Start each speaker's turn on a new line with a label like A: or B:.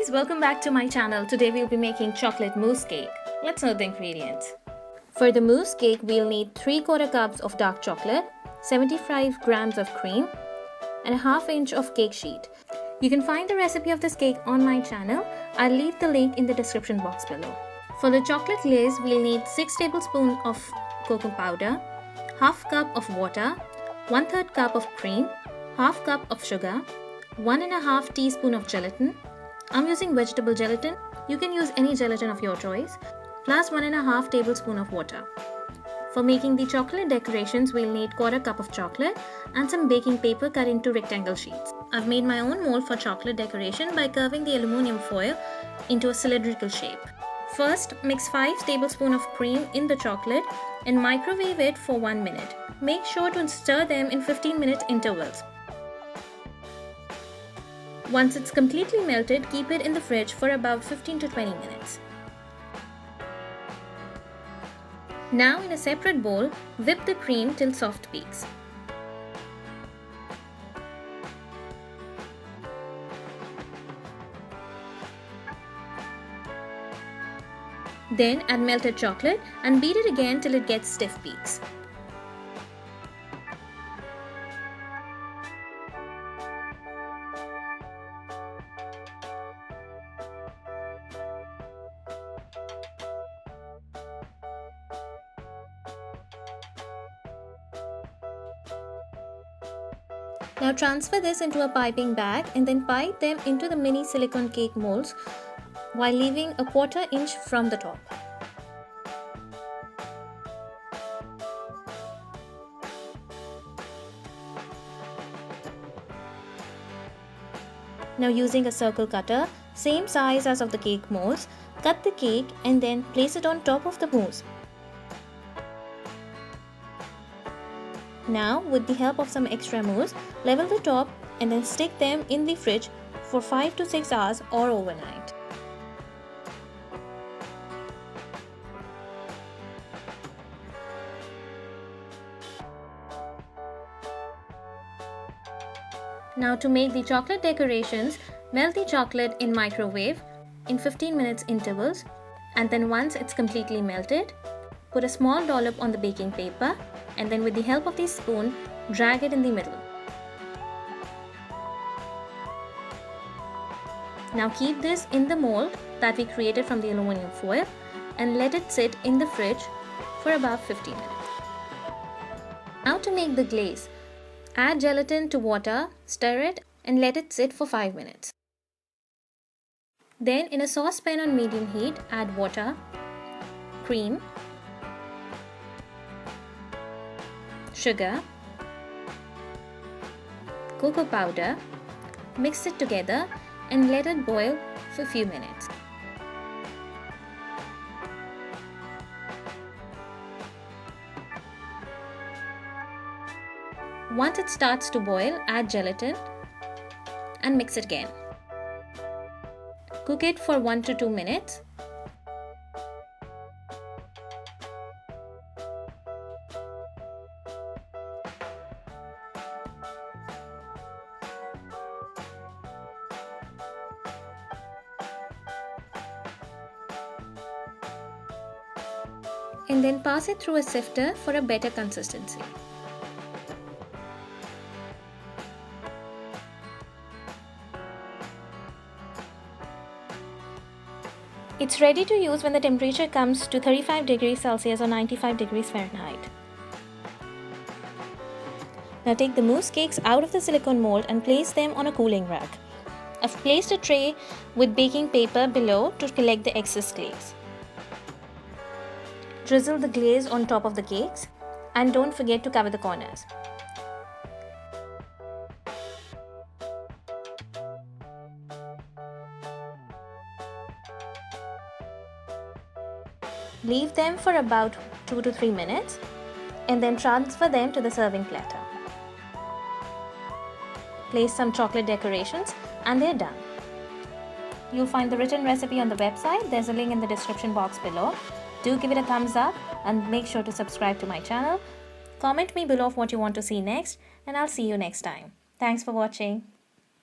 A: guys, welcome back to my channel. Today we'll be making chocolate mousse cake. Let's know the ingredients. For the mousse cake, we'll need 3/4 cups of dark chocolate, 75 grams of cream, and a half inch of cake sheet. You can find the recipe of this cake on my channel. I'll leave the link in the description box below. For the chocolate glaze, we'll need 6 tablespoons of cocoa powder, half cup of water, 1/3 cup of cream, half cup of sugar, 1.5 teaspoon of gelatin. I'm using vegetable gelatin. You can use any gelatin of your choice, plus 1.5 tablespoon of water. For making the chocolate decorations, we'll need 1/4 cup of chocolate and some baking paper cut into rectangle sheets. I've made my own mold for chocolate decoration by curving the aluminum foil into a cylindrical shape. First, mix 5 tablespoons of cream in the chocolate and microwave it for 1 minute. Make sure to stir them in 15-minute intervals. Once it's completely melted, keep it in the fridge for about 15 to 20 minutes. Now in a separate bowl, whip the cream till soft peaks. Then add melted chocolate and beat it again till it gets stiff peaks. Now transfer this into a piping bag and then pipe them into the mini silicone cake molds while leaving a 1/4 inch from the top. Now using a circle cutter, same size as of the cake molds, cut the cake and then place it on top of the mousse. Now, with the help of some extra mousse, level the top and then stick them in the fridge for 5 to 6 hours or overnight. Now to make the chocolate decorations, melt the chocolate in microwave in 15 minutes intervals, and then once it's completely melted, put a small dollop on the baking paper and then with the help of the spoon, drag it in the middle. Now keep this in the mold that we created from the aluminum foil and let it sit in the fridge for about 15 minutes. Now to make the glaze, add gelatin to water, stir it and let it sit for 5 minutes. Then in a saucepan on medium heat, add water, cream, sugar, cocoa powder, mix it together and let it boil for a few minutes. Once it starts to boil, add gelatin and mix it again. Cook it for 1 to 2 minutes. And then pass it through a sifter for a better consistency. It's ready to use when the temperature comes to 35 degrees Celsius or 95 degrees Fahrenheit. Now take the mousse cakes out of the silicone mold and place them on a cooling rack. I've placed a tray with baking paper below to collect the excess glaze. Drizzle the glaze on top of the cakes and don't forget to cover the corners. Leave them for about 2 to 3 minutes and then transfer them to the serving platter. Place some chocolate decorations and they're done. You'll find the written recipe on the website. There's a link in the description box below. Do give it a thumbs up and make sure to subscribe to my channel. Comment me below what you want to see next and I'll see you next time. Thanks for watching.